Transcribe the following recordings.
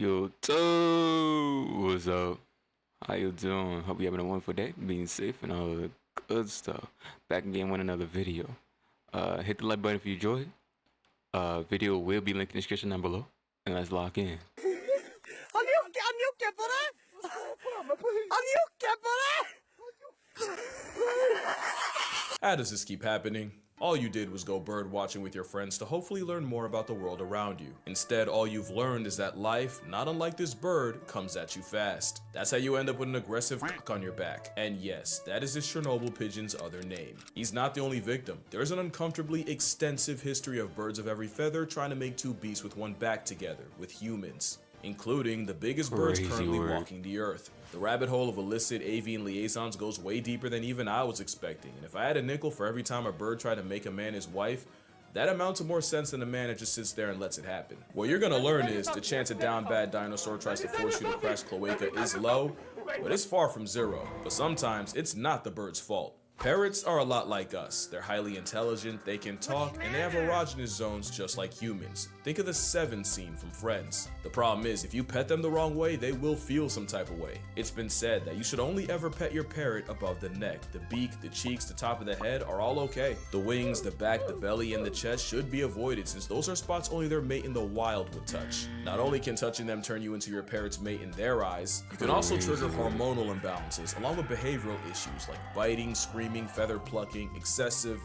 Yo, Toe, what's up? How you doing? Hope you having a wonderful day, being safe and all the good stuff. Back again with another video. Hit the like button if you enjoyed. Video will be linked in the description down below. And let's lock in. How does this keep happening? All you did was go bird watching with your friends to hopefully learn more about the world around you. Instead, all you've learned is that life, not unlike this bird, comes at you fast. That's how you end up with an aggressive on your back. And yes, that is this Chernobyl pigeon's other name. He's not the only victim. There's an uncomfortably extensive history of birds of every feather trying to make two beasts with one back together, with humans, including the biggest birds currently walking the earth. The rabbit hole of illicit avian liaisons goes way deeper than even I was expecting, and if I had a nickel for every time a bird tried to make a man his wife, that amounts to more sense than a man that just sits there and lets it happen. What you're gonna learn is the chance a down bad dinosaur tries to force you to crash cloaca is low, but it's far from zero. But sometimes it's not the bird's fault. Parrots are a lot like us. They're highly intelligent, they can talk, and they have erogenous zones just like humans. Think of the Seven scene from Friends. The problem is, if you pet them the wrong way, they will feel some type of way. It's been said that you should only ever pet your parrot above the neck. The beak, the cheeks, the top of the head are all okay. The wings, the back, the belly, and the chest should be avoided since those are spots only their mate in the wild would touch. Not only can touching them turn you into your parrot's mate in their eyes, you can also trigger hormonal imbalances along with behavioral issues like biting, screaming, feather plucking, excessive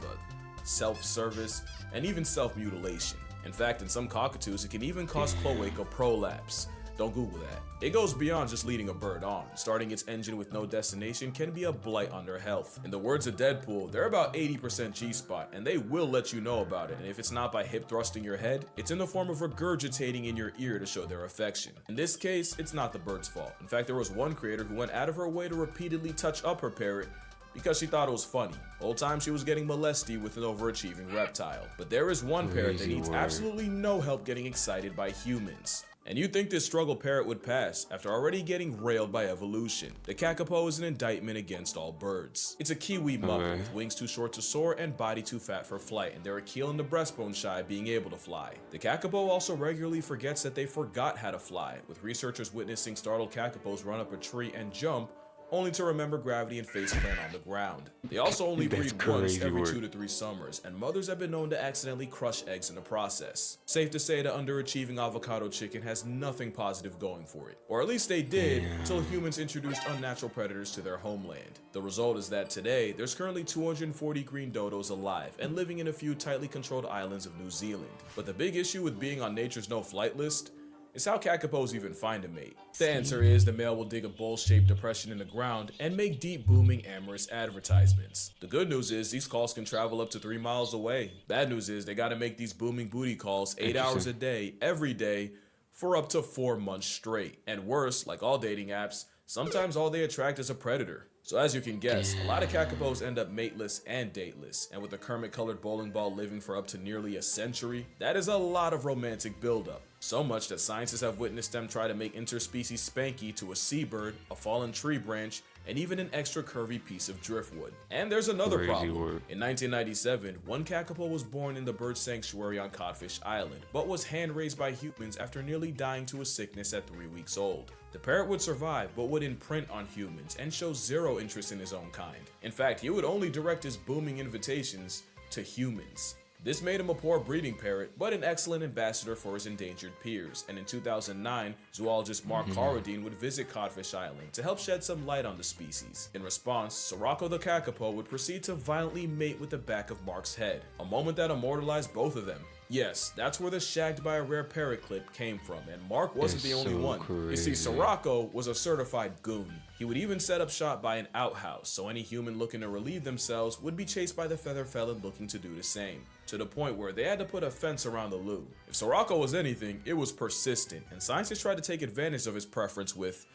self-service, and even self-mutilation. In fact, in some cockatoos, it can even cause cloaca prolapse. Don't Google that. It goes beyond just leading a bird on. Starting its engine with no destination can be a blight on their health. In the words of Deadpool, they're about 80% G-spot, and they will let you know about it, and if it's not by hip thrusting your head, it's in the form of regurgitating in your ear to show their affection. In this case, it's not the bird's fault. In fact, there was one creator who went out of her way to repeatedly touch up her parrot because she thought it was funny. The whole time she was getting molested with an overachieving reptile. But there is one parrot that needs absolutely no help getting excited by humans. And you'd think this struggle parrot would pass after already getting railed by evolution. The kakapo is an indictment against all birds. It's a kiwi muppet with wings too short to soar and body too fat for flight, and they're a keel and the breastbone shy being able to fly. The kakapo also regularly forgets that they forgot how to fly, with researchers witnessing startled kakapos run up a tree and jump, only to remember gravity and faceplant on the ground. They also only breed once every 2 to 3 summers, and mothers have been known to accidentally crush eggs in the process. Safe to say the underachieving avocado chicken has nothing positive going for it. Or at least they did, until humans introduced unnatural predators to their homeland. The result is that today, there's currently 240 green dodos alive and living in a few tightly controlled islands of New Zealand. But the big issue with being on nature's no-flight list is how kakapos even find a mate. The answer is the male will dig a bowl-shaped depression in the ground and make deep booming amorous advertisements. The good news is these calls can travel up to 3 miles away. Bad news is they gotta make these booming booty calls 8 hours a day, every day, for up to 4 months straight. And worse, like all dating apps, sometimes all they attract is a predator. So as you can guess, a lot of kakapos end up mateless and dateless, and with a Kermit-colored bowling ball living for up to nearly a century, that is a lot of romantic buildup. So much that scientists have witnessed them try to make interspecies spanky to a seabird, a fallen tree branch, and even an extra curvy piece of driftwood. And there's another problem. In 1997, one kakapo was born in the bird sanctuary on Codfish Island, but was hand-raised by humans after nearly dying to a sickness at 3 weeks old. The parrot would survive, but would imprint on humans and show zero interest in his own kind. In fact, he would only direct his booming invitations to humans. This made him a poor breeding parrot, but an excellent ambassador for his endangered peers, and in 2009, zoologist Mark Carradine would visit Codfish Island to help shed some light on the species. In response, Sirocco the kakapo would proceed to violently mate with the back of Mark's head, a moment that immortalized both of them. Yes, that's where the shagged by a rare parrot clip came from, and Mark wasn't the only one. You see, Sirocco was a certified goon. He would even set up shop by an outhouse, so any human looking to relieve themselves would be chased by the feather felon looking to do the same, to the point where they had to put a fence around the loo. If Sirocco was anything, it was persistent, and scientists tried to take advantage of his preference with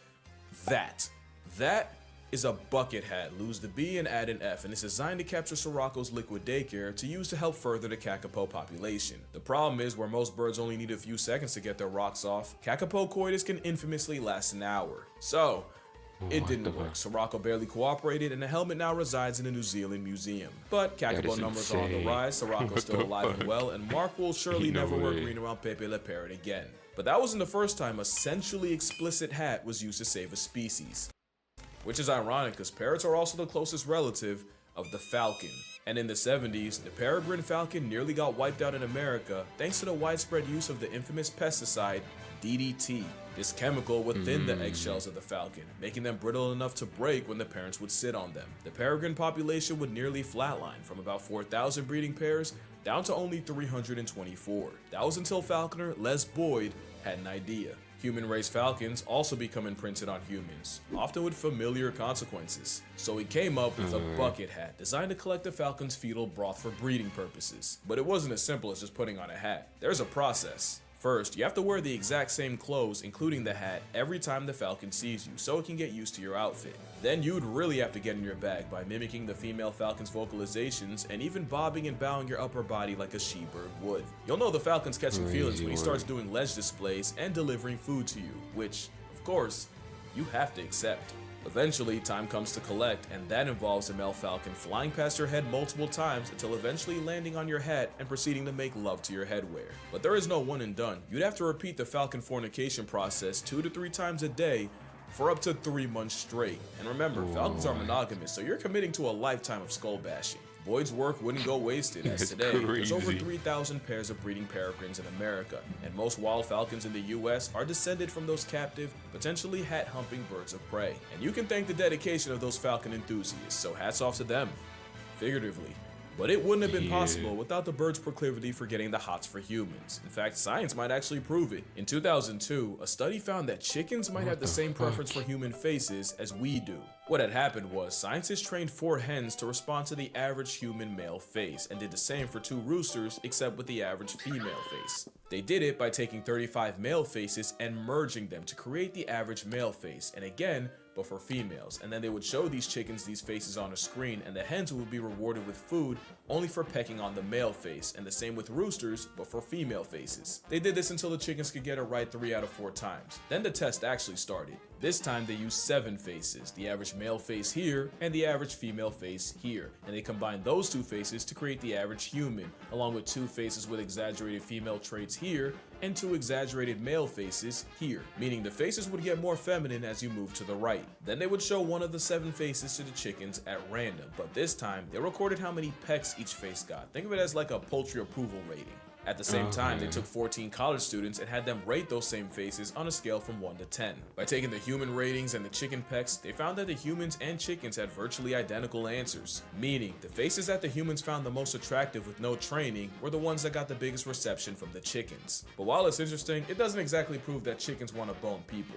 that. That is a bucket hat, lose the B and add an F, and it's designed to capture Sirocco's liquid daycare to use to help further the kakapo population. The problem is, where most birds only need a few seconds to get their rocks off, kakapo coitus can infamously last an hour. So, It What the didn't work. fuck? Sirocco barely cooperated, and the helmet now resides in a New Zealand museum. But That Kakabo is numbers are on the insane. rise, Sirocco's What still the alive and fuck? well, and Mark will surely No never wear way. green around Pepe Le Parrot again. But that wasn't the first time a sensually explicit hat was used to save a species. Which is ironic, because parrots are also the closest relative of the falcon. And in the 70s, the peregrine falcon nearly got wiped out in America thanks to the widespread use of the infamous pesticide DDT. This chemical would thin the eggshells of the falcon, making them brittle enough to break when the parents would sit on them. The peregrine population would nearly flatline from about 4,000 breeding pairs down to only 324. That was until falconer Les Boyd had an idea. Human-raised falcons also become imprinted on humans, often with familiar consequences. So he came up with a bucket hat designed to collect the falcon's fetal broth for breeding purposes. But it wasn't as simple as just putting on a hat. There's a process. First, you have to wear the exact same clothes, including the hat, every time the falcon sees you, so it can get used to your outfit. Then you'd really have to get in your bag by mimicking the female falcon's vocalizations and even bobbing and bowing your upper body like a she-bird would. You'll know the falcon's catching feelings when he starts doing ledge displays and delivering food to you, which, of course, you have to accept. Eventually, time comes to collect, and that involves a male falcon flying past your head multiple times until eventually landing on your hat and proceeding to make love to your headwear. But there is no one and done. You'd have to repeat the falcon fornication process 2 to 3 times a day for up to 3 months straight. And remember, falcons are monogamous, so you're committing to a lifetime of skull bashing. Boyd's work wouldn't go wasted, as That's today there's over crazy. 3,000 pairs of breeding peregrines in America, and most wild falcons in the US are descended from those captive, potentially hat-humping birds of prey. And you can thank the dedication of those falcon enthusiasts, so hats off to them, figuratively. But it wouldn't have been possible without the bird's proclivity for getting the hots for humans. In fact, science might actually prove it. In 2002, a study found that chickens might have the same preference for human faces as we do. What had happened was, scientists trained 4 hens to respond to the average human male face, and did the same for 2 roosters, except with the average female face. They did it by taking 35 male faces and merging them to create the average male face, and again, but for females, and then they would show these chickens these faces on a screen, and the hens would be rewarded with food only for pecking on the male face, and the same with roosters, but for female faces. They did this until the chickens could get it right 3 out of 4 times. Then the test actually started. This time they used 7 faces, the average male face here, and the average female face here, and they combined those 2 faces to create the average human, along with 2 faces with exaggerated female traits here, and 2 exaggerated male faces here, meaning the faces would get more feminine as you move to the right. Then they would show one of the 7 faces to the chickens at random, but this time they recorded how many pecks each face got. Think of it as like a poultry approval rating. At the same time, they took 14 college students and had them rate those same faces on a scale from 1 to 10. By taking the human ratings and the chicken pecks, they found that the humans and chickens had virtually identical answers, meaning the faces that the humans found the most attractive with no training were the ones that got the biggest reception from the chickens. But while it's interesting, it doesn't exactly prove that chickens want to bone people.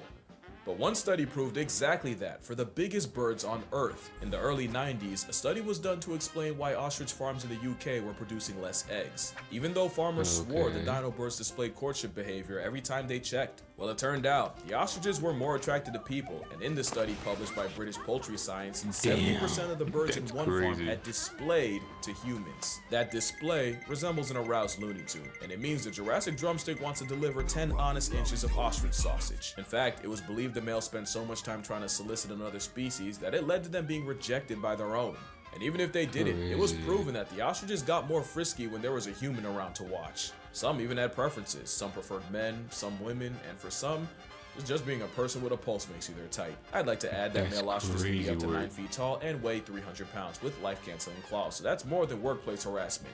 But one study proved exactly that for the biggest birds on Earth. In the early 90s, a study was done to explain why ostrich farms in the UK were producing less eggs, even though farmers swore the dino birds displayed courtship behavior every time they checked. Well, it turned out, the ostriches were more attracted to people, and in the study published by British Poultry Science, 70% of the birds in one farm had displayed to humans. That display resembles an aroused Looney Tune, and it means the Jurassic drumstick wants to deliver 10 honest inches of ostrich sausage. In fact, it was believed the male spent so much time trying to solicit another species that it led to them being rejected by their own. And even if they did it, it was proven that the ostriches got more frisky when there was a human around to watch. Some even had preferences. Some preferred men, some women, and for some, just being a person with a pulse makes you their type. I'd like to add that male ostriches can be up to 9 feet tall and weigh 300 pounds with life-canceling claws, so that's more than workplace harassment.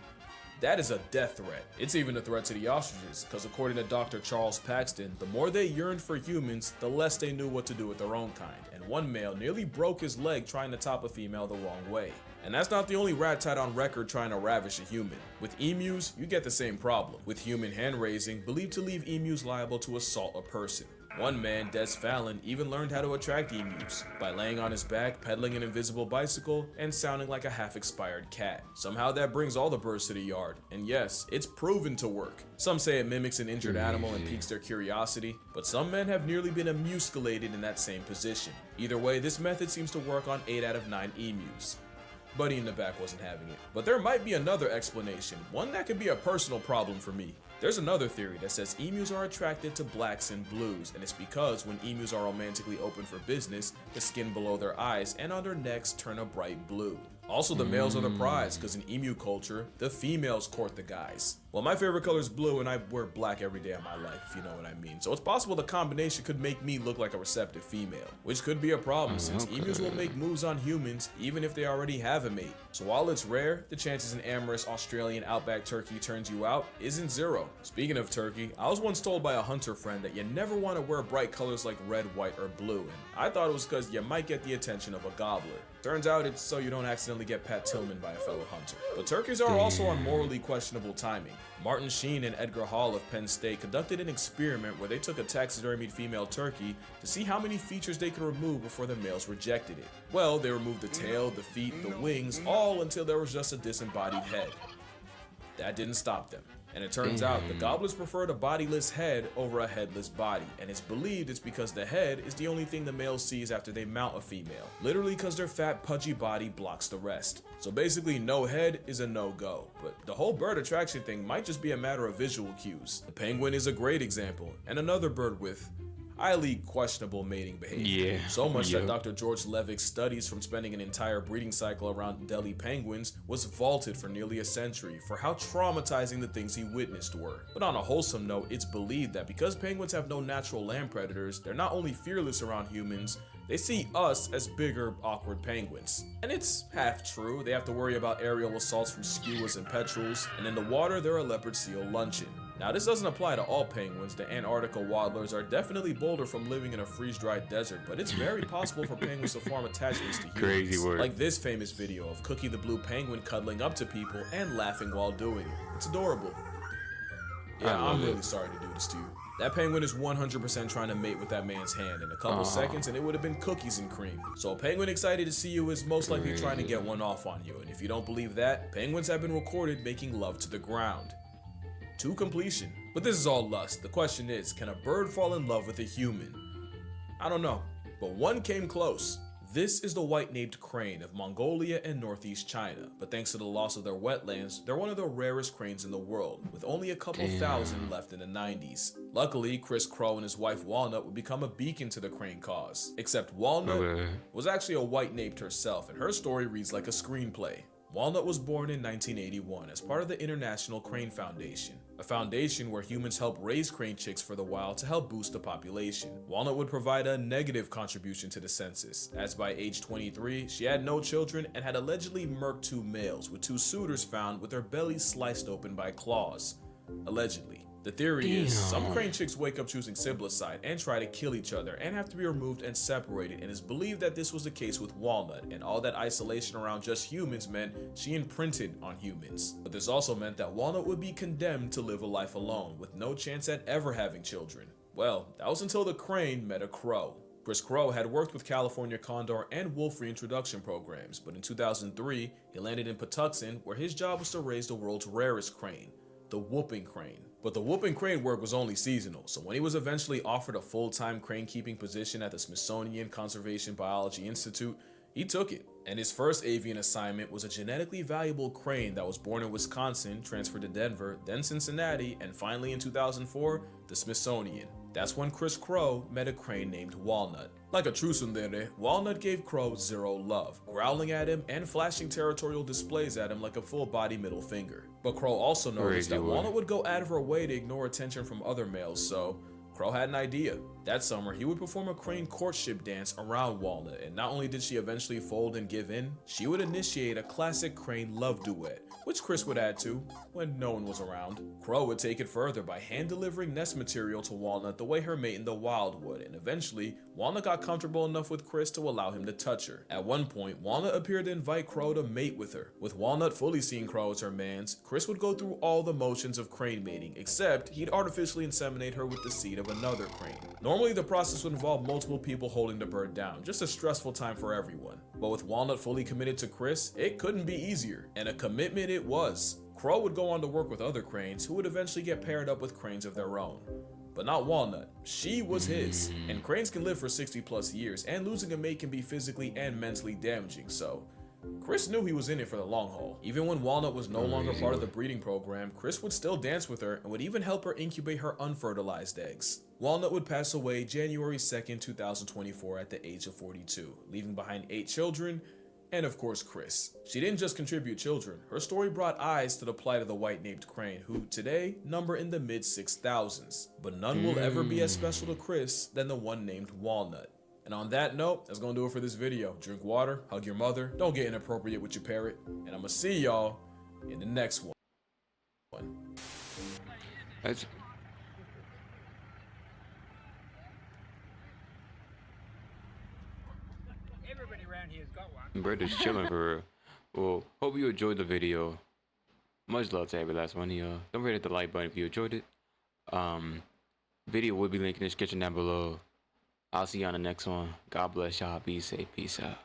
That is a death threat. It's even a threat to the ostriches, because according to Dr. Charles Paxton, the more they yearned for humans, the less they knew what to do with their own kind, and one male nearly broke his leg trying to top a female the wrong way. And that's not the only rat tat on record trying to ravish a human. With emus, you get the same problem, with human hand-raising believed to leave emus liable to assault a person. One man, Des Fallon, even learned how to attract emus by laying on his back, pedaling an invisible bicycle, and sounding like a half-expired cat. Somehow that brings all the birds to the yard, and yes, it's proven to work. Some say it mimics an injured animal and piques their curiosity, but some men have nearly been emusculated in that same position. Either way, this method seems to work on 8 out of 9 emus. Buddy in the back wasn't having it. But there might be another explanation, one that could be a personal problem for me. There's another theory that says emus are attracted to blacks and blues, and it's because when emus are romantically open for business, the skin below their eyes and on their necks turn a bright blue. Also, the males are the prize, because in emu culture, the females court the guys. Well, my favorite color is blue, and I wear black every day of my life, if you know what I mean. So it's possible the combination could make me look like a receptive female, which could be a problem since emus will make moves on humans even if they already have a mate. So while it's rare, the chances an amorous Australian outback turkey turns you out isn't zero. Speaking of turkey, I was once told by a hunter friend that you never want to wear bright colors like red, white, or blue, and I thought it was because you might get the attention of a gobbler. Turns out it's so you don't accidentally get Pat Tillman by a fellow hunter. But turkeys are also on morally questionable timing. Martin Sheen and Edgar Hall of Penn State conducted an experiment where they took a taxidermied female turkey to see how many features they could remove before the males rejected it. Well, they removed the tail, the feet, the wings, all until there was just a disembodied head. That didn't stop them. And it turns out the gobblers preferred a bodiless head over a headless body, and it's believed it's because the head is the only thing the male sees after they mount a female, literally because their fat pudgy body blocks the rest. So basically no head is a no-go, but the whole bird attraction thing might just be a matter of visual cues. The penguin is a great example, and another bird with highly questionable mating behavior. So much that Dr. George Levick's studies from spending an entire breeding cycle around Delhi penguins was vaulted for nearly a century for how traumatizing the things he witnessed were. But on a wholesome note, it's believed that because penguins have no natural land predators, they're not only fearless around humans, they see us as bigger, awkward penguins. And it's half true. They have to worry about aerial assaults from skuas and petrels, and in the water they're a leopard seal luncheon. Now, this doesn't apply to all penguins. The Antarctica waddlers are definitely bolder from living in a freeze-dried desert, but it's very possible for penguins to form attachments to humans. Crazy word. Like this famous video of Cookie the blue penguin cuddling up to people and laughing while doing it. It's adorable. Yeah, I'm really sorry to do this to you. That penguin is 100% trying to mate with that man's hand in a couple seconds, and it would have been cookies and cream. So a penguin excited to see you is most likely trying to get one off on you, and if you don't believe that, penguins have been recorded making love to the ground. To completion. But this is all lust. The question is, can a bird fall in love with a human? I don't know, but one came close. This is the white-naped crane of Mongolia and northeast China, but thanks to the loss of their wetlands, they're one of the rarest cranes in the world, with only a couple thousand left in the 90s. Luckily, Chris Crow and his wife Walnut would become a beacon to the crane cause, except Walnut was actually a white-naped herself, and her story reads like a screenplay. Walnut was born in 1981 as part of the International Crane Foundation, a foundation where humans help raise crane chicks for the wild to help boost the population. Walnut would provide a negative contribution to the census, as by age 23, she had no children and had allegedly murked 2 males, with 2 suitors found with their bellies sliced open by claws. Allegedly. The theory is, some crane chicks wake up choosing siblicide and try to kill each other and have to be removed and separated, and it's believed that this was the case with Walnut, and all that isolation around just humans meant she imprinted on humans. But this also meant that Walnut would be condemned to live a life alone, with no chance at ever having children. Well, that was until the crane met a crow. Chris Crow had worked with California Condor and wolf reintroduction programs, but in 2003, he landed in Patuxent, where his job was to raise the world's rarest crane, the whooping crane. But the whooping crane work was only seasonal, so when he was eventually offered a full-time crane keeping position at the Smithsonian Conservation Biology Institute, he took it. And his first avian assignment was a genetically valuable crane that was born in Wisconsin, transferred to Denver, then Cincinnati, and finally in 2004, the Smithsonian. That's when Chris Crow met a crane named Walnut. Like a true tsundere, Walnut gave Crow zero love, growling at him and flashing territorial displays at him like a full-body middle finger. But Crow also noticed that Walnut would go out of her way to ignore attention from other males, so Crow had an idea. That summer, he would perform a crane courtship dance around Walnut, and not only did she eventually fold and give in, she would initiate a classic crane love duet, which Chris would add to when no one was around. Crow would take it further by hand-delivering nest material to Walnut the way her mate in the wild would, and eventually, Walnut got comfortable enough with Chris to allow him to touch her. At one point, Walnut appeared to invite Crow to mate with her. With Walnut fully seeing Crow as her mans, Chris would go through all the motions of crane mating, except he'd artificially inseminate her with the seed of another crane. Normally, the process would involve multiple people holding the bird down, just a stressful time for everyone. But with Walnut fully committed to Chris, it couldn't be easier, and a commitment it was. Crow would go on to work with other cranes who would eventually get paired up with cranes of their own. But not Walnut. She was his. And cranes can live for 60 plus years, and losing a mate can be physically and mentally damaging, so Chris knew he was in it for the long haul. Even when Walnut was no longer part of the breeding program, Chris would still dance with her and would even help her incubate her unfertilized eggs. Walnut would pass away January 2nd, 2024 at the age of 42, leaving behind 8 children, and of course Chris. She didn't just contribute children, her story brought eyes to the plight of the white named Crane, who today number in the mid 6,000s, but none will ever be as special to Chris than the one named Walnut. And on that note, that's gonna do it for this video. Drink water, hug your mother, don't get inappropriate with your parrot, and I'ma see y'all in the next one. That's Everybody around here's got one. Bird is chilling for real. Well, hope you enjoyed the video. Much love to every last one of y'all. Don't forget to hit the like button if you enjoyed it. Video will be linked in the description down below. I'll see you on the next one. God bless y'all. Be safe. Peace out.